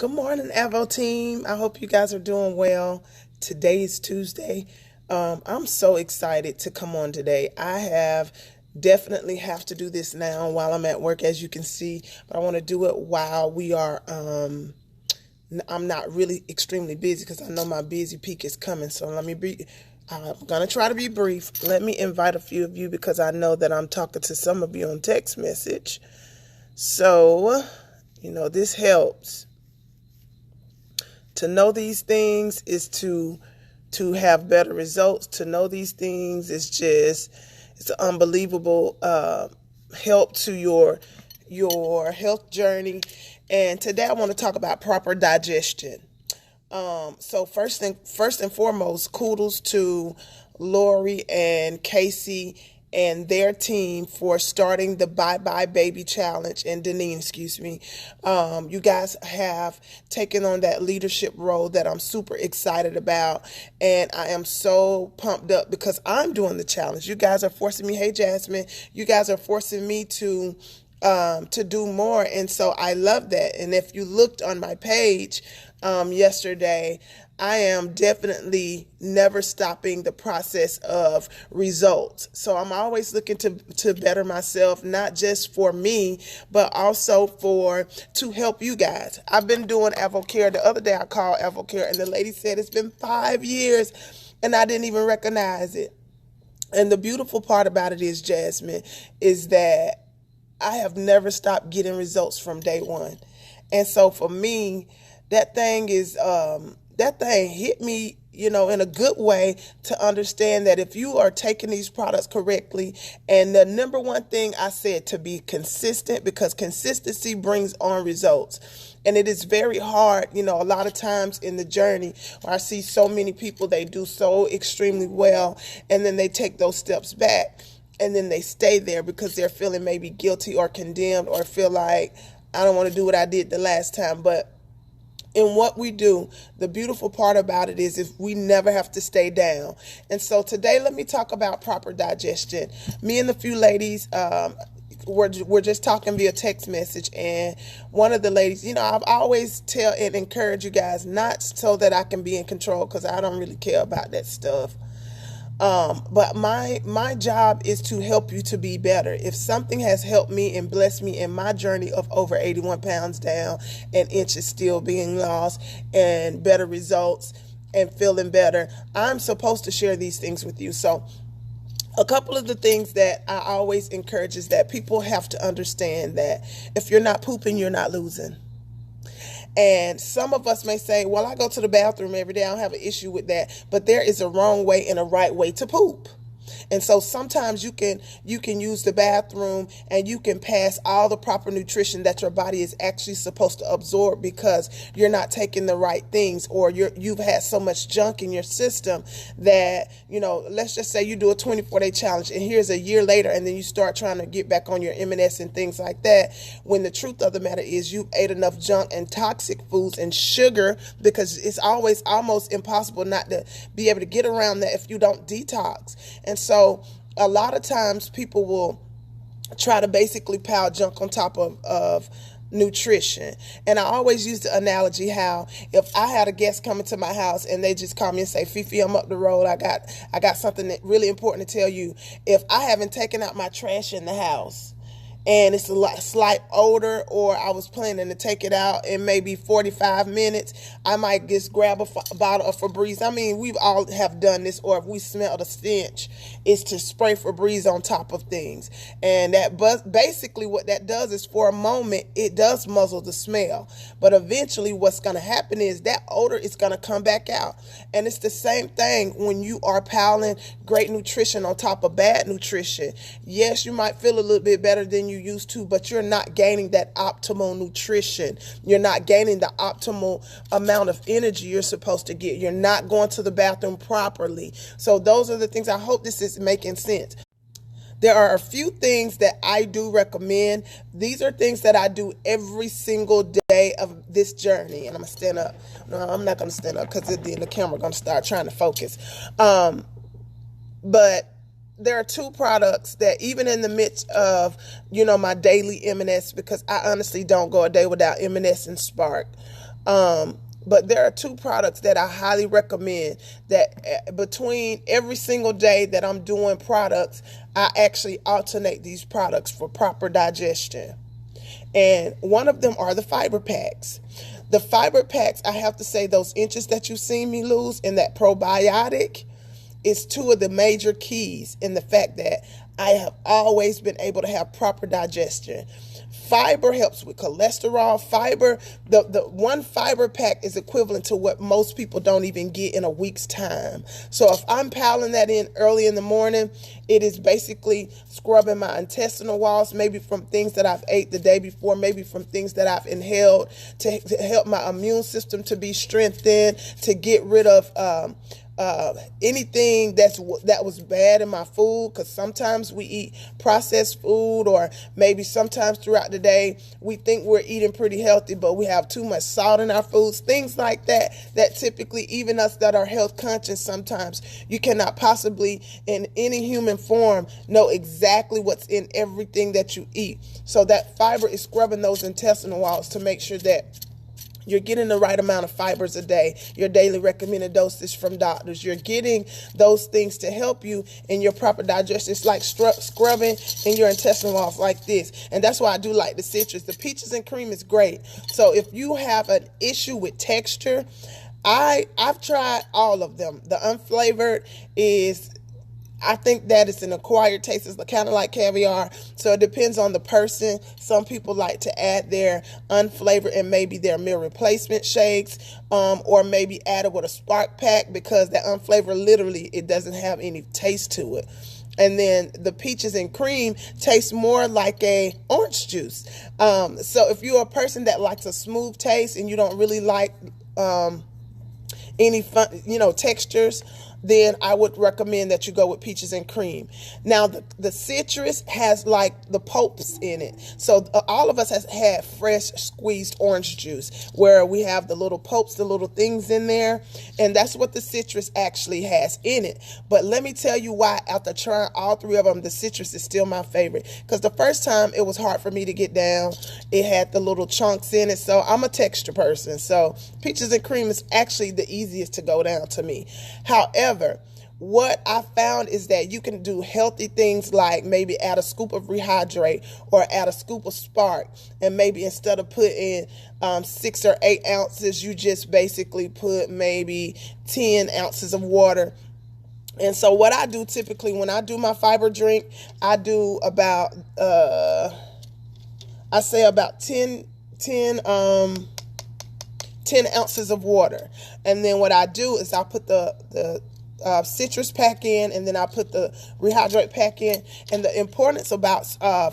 Good morning, Avo team. I hope you guys are doing well. Today is Tuesday. I'm so excited to come on today. Definitely have to do this now while I'm at work, as you can see, but I want to do it while we are. I'm not really extremely busy because I know my busy peak is coming. So I'm gonna try to be brief. Let me invite a few of you because I know that I'm talking to some of you on text message. So, this helps. To know these things is to have better results. To know these things is it's an unbelievable help to your health journey. And today I want to talk about proper digestion. So first and foremost, kudos to Lori and Casey and their team for starting the Bye Bye Baby Challenge, and Deneen, excuse me. You guys have taken on that leadership role that I'm super excited about, and I am so pumped up because I'm doing the challenge. You guys are forcing me. Hey, Jasmine, you guys are forcing me to do more, and so I love that. And if you looked on my page yesterday, I am definitely never stopping the process of results. So I'm always looking to better myself, not just for me, but also to help you guys. I've been doing AvoCare. The other day I called AvoCare and the lady said it's been 5 years and I didn't even recognize it. And the beautiful part about it is, Jasmine, is that I have never stopped getting results from day one. And so for me, that thing hit me, in a good way, to understand that if you are taking these products correctly, and the number one thing I said, to be consistent, because consistency brings on results. And it is very hard, a lot of times in the journey where I see so many people, they do so extremely well, and then they take those steps back. And then they stay there because they're feeling maybe guilty or condemned, or feel like, I don't want to do what I did the last time. But in what we do, the beautiful part about it is if we never have to stay down. And so today, let me talk about proper digestion. Me and the few ladies, we're just talking via text message, and one of the ladies, I always tell and encourage you guys, not so that I can be in control, because I don't really care about that stuff. But my job is to help you to be better. If something has helped me and blessed me in my journey of over 81 pounds down and inches still being lost and better results and feeling better, I'm supposed to share these things with you. So a couple of the things that I always encourage is that people have to understand that if you're not pooping, you're not losing. And some of us may say, well, I go to the bathroom every day. I don't have an issue with that. But there is a wrong way and a right way to poop. And so sometimes you can use the bathroom and you can pass all the proper nutrition that your body is actually supposed to absorb because you're not taking the right things, or you've had so much junk in your system that, let's just say you do a 24-day challenge and here's a year later, and then you start trying to get back on your M&S and things like that, when the truth of the matter is you ate enough junk and toxic foods and sugar, because it's always almost impossible not to be able to get around that if you don't detox. And so a lot of times people will try to basically pile junk on top of nutrition. And I always use the analogy how if I had a guest coming to my house and they just call me and say, Fifi, I'm up the road. I got something that really important to tell you. If I haven't taken out my trash in the house and it's a slight odor, or I was planning to take it out in maybe 45 minutes, I might just grab a bottle of Febreze. I mean, we all have done this, or if we smell the stench, is to spray Febreze on top of things. And basically what that does is, for a moment, it does muzzle the smell. But eventually what's going to happen is that odor is going to come back out. And it's the same thing when you are piling great nutrition on top of bad nutrition. Yes, you might feel a little bit better than you used to, but you're not gaining that optimal nutrition. You're not gaining the optimal amount of energy you're supposed to get. You're not going to the bathroom properly. So those are the things. I hope this is making sense. There are a few things that I do recommend. These are things that I do every single day of this journey. And I'm going to stand up. No, I'm not going to stand up because then the camera going to start trying to focus. But there are two products that even in the midst of, my daily M&S, because I honestly don't go a day without M&S and Spark. But there are two products that I highly recommend that between every single day that I'm doing products, I actually alternate these products for proper digestion. And one of them are the fiber packs. The fiber packs, I have to say, those inches that you've seen me lose in that probiotic is two of the major keys in the fact that I have always been able to have proper digestion. Fiber helps with cholesterol. Fiber, the one fiber pack is equivalent to what most people don't even get in a week's time. So if I'm piling that in early in the morning, it is basically scrubbing my intestinal walls, maybe from things that I've ate the day before, maybe from things that I've inhaled, to help my immune system to be strengthened, to get rid of anything that was bad in my food, because sometimes we eat processed food, or maybe sometimes throughout the day we think we're eating pretty healthy, but we have too much salt in our foods, things like that, that typically even us that are health conscious, sometimes you cannot possibly in any human form know exactly what's in everything that you eat. So that fiber is scrubbing those intestinal walls to make sure that you're getting the right amount of fibers a day, your daily recommended dosage from doctors. You're getting those things to help you in your proper digestion. It's like scrubbing in your intestinal walls like this. And that's why I do like the citrus. The peaches and cream is great. So if you have an issue with texture, I've tried all of them. The unflavored is, I think that it's an acquired taste. It's kind of like caviar. So it depends on the person. Some people like to add their unflavored and maybe their meal replacement shakes, or maybe add it with a spark pack, because that unflavored, literally, it doesn't have any taste to it. And then the peaches and cream tastes more like a orange juice. So if you're a person that likes a smooth taste and you don't really like any fun, textures, then I would recommend that you go with peaches and cream. Now, the citrus has like the pulps in it. So all of us has had fresh squeezed orange juice where we have the little pulps, the little things in there. And that's what the citrus actually has in it. But let me tell you why, after trying all three of them, the citrus is still my favorite. Because the first time it was hard for me to get down. It had the little chunks in it. So I'm a texture person. So peaches and cream is actually the easiest to go down to me. However, what I found is that you can do healthy things like maybe add a scoop of Rehydrate or add a scoop of Spark, and maybe instead of putting 6 or 8 ounces, you just basically put maybe 10 ounces of water. And so what I do typically when I do my fiber drink, I do about I say about 10 ounces of water. And then what I do is I put the citrus pack in, and then I put the Rehydrate pack in. And the importance about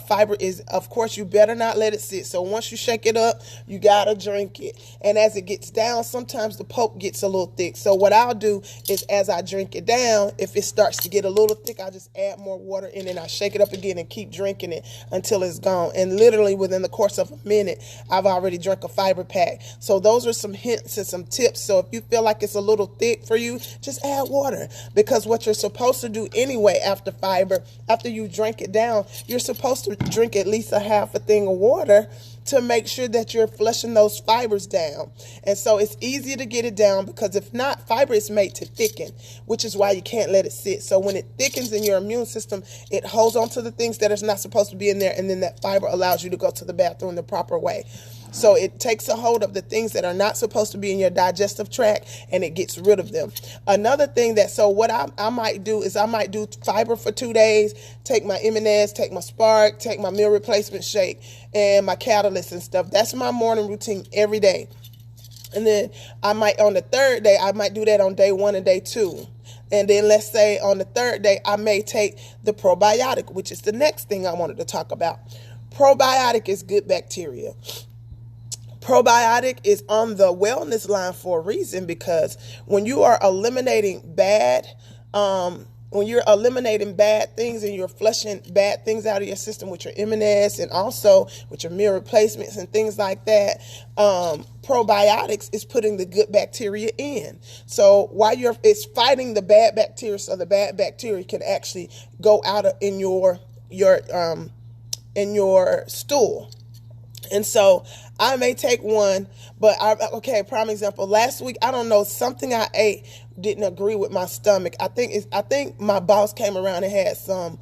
fiber is, of course, you better not let it sit. So once you shake it up, you gotta drink it. And as it gets down, sometimes the pulp gets a little thick. So what I'll do is, as I drink it down, if it starts to get a little thick, I just add more water in and I shake it up again and keep drinking it until it's gone. And literally within the course of a minute, I've already drank a fiber pack. So those are some hints and some tips. So if you feel like it's a little thick for you, just add water. Because what you're supposed to do anyway after fiber, after you drink it down, you're supposed to drink at least a half a thing of water to make sure that you're flushing those fibers down. And so it's easy to get it down, because if not, fiber is made to thicken, which is why you can't let it sit. So when it thickens in your immune system, it holds on to the things that are not supposed to be in there, and then that fiber allows you to go to the bathroom the proper way. So it takes a hold of the things that are not supposed to be in your digestive tract, and it gets rid of them. Another thing what I might do is I might do fiber for 2 days, take my M&S, take my Spark, take my meal replacement shake, and my Catalyst and stuff. That's my morning routine every day. And then I might, on the third day, I might do that on day 1 and day 2. And then let's say on the third day, I may take the probiotic, which is the next thing I wanted to talk about. Probiotic is good bacteria. Probiotic is on the wellness line for a reason, because when you are eliminating bad things and you're flushing bad things out of your system with your M&S and also with your meal replacements and things like that, probiotics is putting the good bacteria in. So while it's fighting the bad bacteria, so the bad bacteria can actually go out in your stool. And so I may take one, but okay, prime example. Last week, I don't know, something I ate didn't agree with my stomach. I think my boss came around and had some.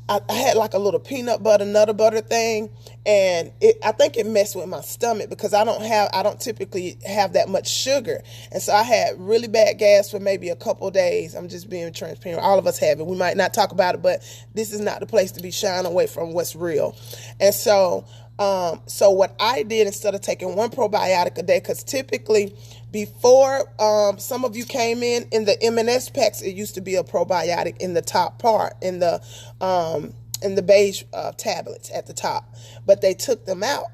I had like a little peanut butter, nutter butter thing, and I think it messed with my stomach because I don't typically have that much sugar. And so I had really bad gas for maybe a couple of days. I'm just being transparent. All of us have it. We might not talk about it, but this is not the place to be shying away from what's real. And so what I did, instead of taking one probiotic a day, because typically before some of you came in the M&S packs, it used to be a probiotic in the top part, in the beige tablets at the top, but they took them out.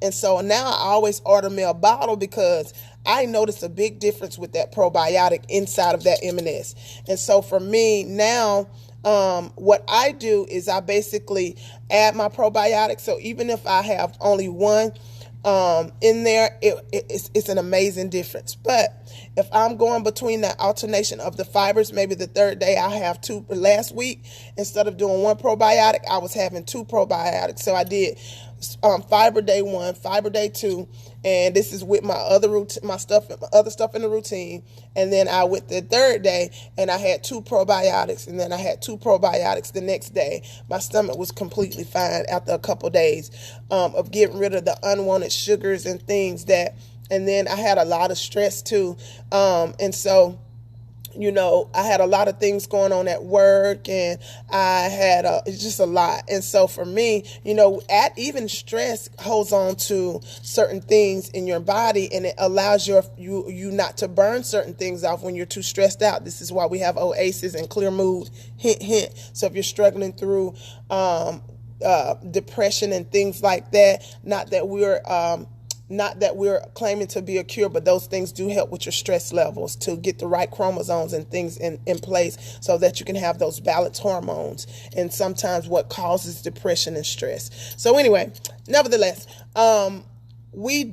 And so now I always order me a bottle because I noticed a big difference with that probiotic inside of that M&S. And so for me now, what I do is I basically add my probiotic. So even if I have only one in there, it's an amazing difference. But if I'm going between that alternation of the fibers, maybe the third day I have two. Last week, instead of doing one probiotic, I was having two probiotics. So I did fiber day 1, fiber day 2, and this is with my other other stuff in the routine. And then I went the third day and I had two probiotics, and then I had two probiotics the next day. My stomach was completely fine after a couple days of getting rid of the unwanted sugars and things that. And then I had a lot of stress too, and so, I had a lot of things going on at work, and I had it's just a lot. And so for me, even stress holds on to certain things in your body, and it allows you not to burn certain things off when you're too stressed out. This is why we have oasis and clear mood. Hint, hint. So if you're struggling through depression and things like that, not that we're claiming to be a cure, but those things do help with your stress levels to get the right chromosomes and things in place so that you can have those balanced hormones, and sometimes what causes depression and stress. So anyway, nevertheless, we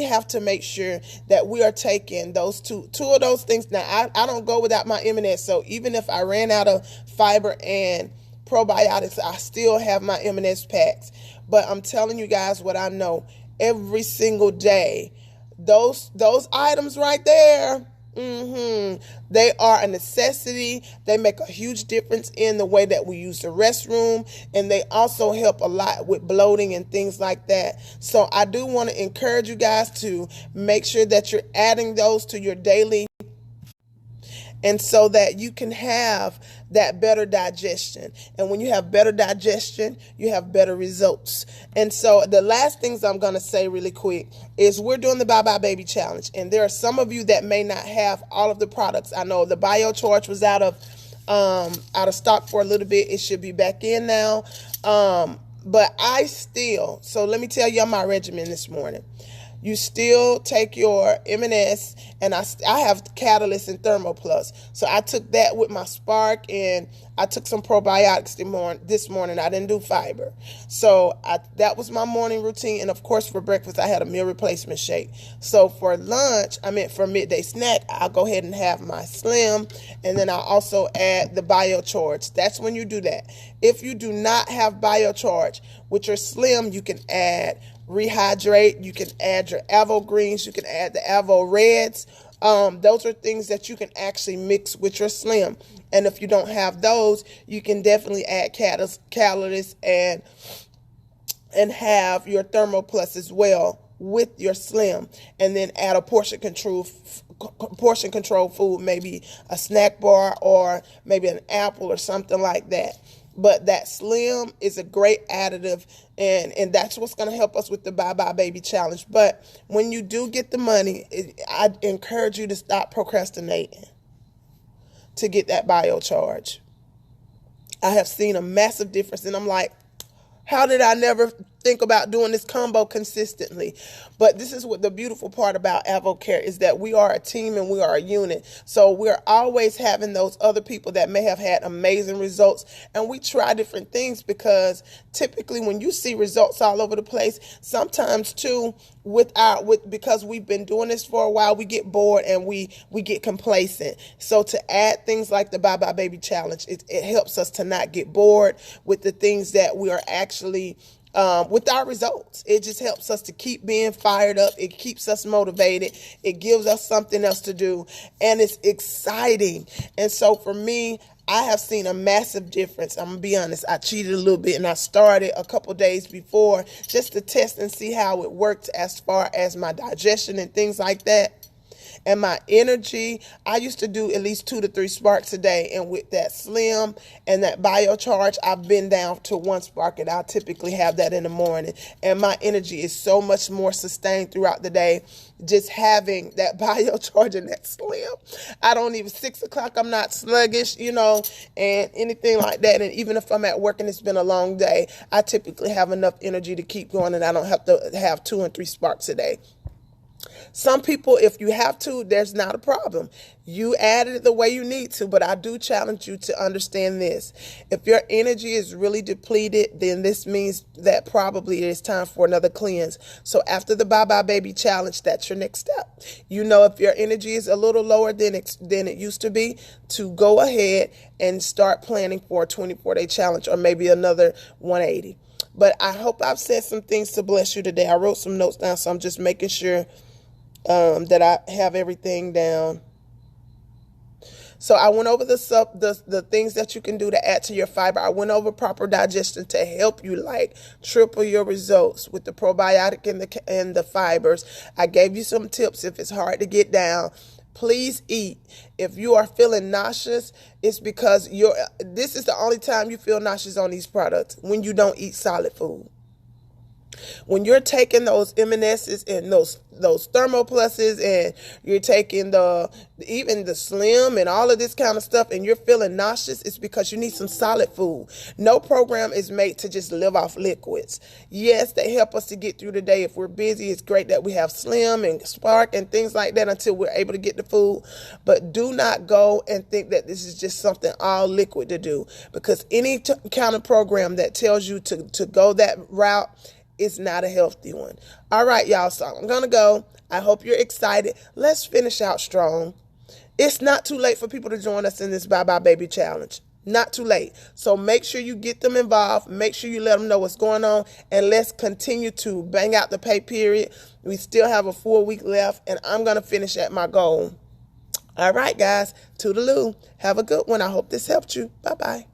have to make sure that we are taking those two of those things. Now, I don't go without my M&S, so even if I ran out of fiber and probiotics, I still have my M&S packs. But I'm telling you guys what I know. Every single day, those items right there, they are a necessity. They make a huge difference in the way that we use the restroom, and they also help a lot with bloating and things like that. So I do want to encourage you guys to make sure that you're adding those to your daily, and so that you can have that better digestion. And when you have better digestion, you have better results. And so the last things I'm going to say really quick is we're doing the Bye Bye Baby Challenge. And there are some of you that may not have all of the products. I know the BioCharge was out of stock for a little bit. It should be back in now. But so let me tell you my regimen this morning. You still take your M&S, and I have Catalyst and Thermo Plus. So I took that with my Spark, and I took some probiotics this morning. I didn't do fiber. So that was my morning routine. And of course, for breakfast, I had a meal replacement shake. So for for midday snack, I'll go ahead and have my Slim, and then I'll also add the BioCharge. That's when you do that. If you do not have BioCharge, with your Slim, you can add Rehydrate, you can add your Avo Greens, you can add the Avo Reds. Those are things that you can actually mix with your Slim. And if you don't have those, you can definitely add Catalyst and have your Thermo Plus as well with your Slim, and then add a portion control food, maybe a snack bar or maybe an apple or something like that. But that Slim is a great additive, and that's what's going to help us with the Bye Bye Baby Challenge. But when you do get the money, I encourage you to stop procrastinating to get that BioCharge. I have seen a massive difference, and I'm like, how did I never think about doing this combo consistently? But this is what the beautiful part about AvoCare is, that we are a team and we are a unit. So we're always having those other people that may have had amazing results, and we try different things, because typically when you see results all over the place, sometimes too because we've been doing this for a while, we get bored and we get complacent. So to add things like the Bye Bye Baby Challenge, it helps us to not get bored with the things that we are actually with our results. It just helps us to keep being fired up. It keeps us motivated. It gives us something else to do, and it's exciting. And so for me, I have seen a massive difference. I'm going to be honest. I cheated a little bit, and I started a couple days before just to test and see how it worked as far as my digestion and things like that. And my energy, I used to do at least 2 to 3 sparks a day. And with that Slim and that biocharge, I've been down to 1 spark, and I typically have that in the morning. And my energy is so much more sustained throughout the day. Just having that biocharge and that Slim. I don't even, 6 o'clock, I'm not sluggish, and anything like that. And even if I'm at work and it's been a long day, I typically have enough energy to keep going, and I don't have to have 2 and 3 sparks a day. Some people, if you have to, there's not a problem. You add it the way you need to, but I do challenge you to understand this. If your energy is really depleted, then this means that probably it is time for another cleanse. So after the Bye Bye Baby Challenge, that's your next step. If your energy is a little lower than it used to be, to go ahead and start planning for a 24-day challenge or maybe another 180. But I hope I've said some things to bless you today. I wrote some notes down, so I'm just making sure that I have everything down. So I went over the things that you can do to add to your fiber. I went over proper digestion to help you triple your results with the probiotic and the fibers. I gave you some tips if it's hard to get down. Please eat. If you are feeling nauseous, it's because this is the only time you feel nauseous on these products, when you don't eat solid food. When you're taking those M&S's and those thermopluses, and you're taking even the Slim and all of this kind of stuff, and you're feeling nauseous, it's because you need some solid food. No program is made to just live off liquids. Yes, they help us to get through the day. If we're busy, it's great that we have Slim and Spark and things like that until we're able to get the food. But do not go and think that this is just something all liquid to do, because any kind of program that tells you to go that route, it's not a healthy one. All right, y'all. So I'm going to go. I hope you're excited. Let's finish out strong. It's not too late for people to join us in this Bye Bye Baby Challenge. Not too late. So make sure you get them involved. Make sure you let them know what's going on. And let's continue to bang out the pay period. We still have a 4 week left, and I'm going to finish at my goal. All right, guys. Toodaloo. Have a good one. I hope this helped you. Bye-bye.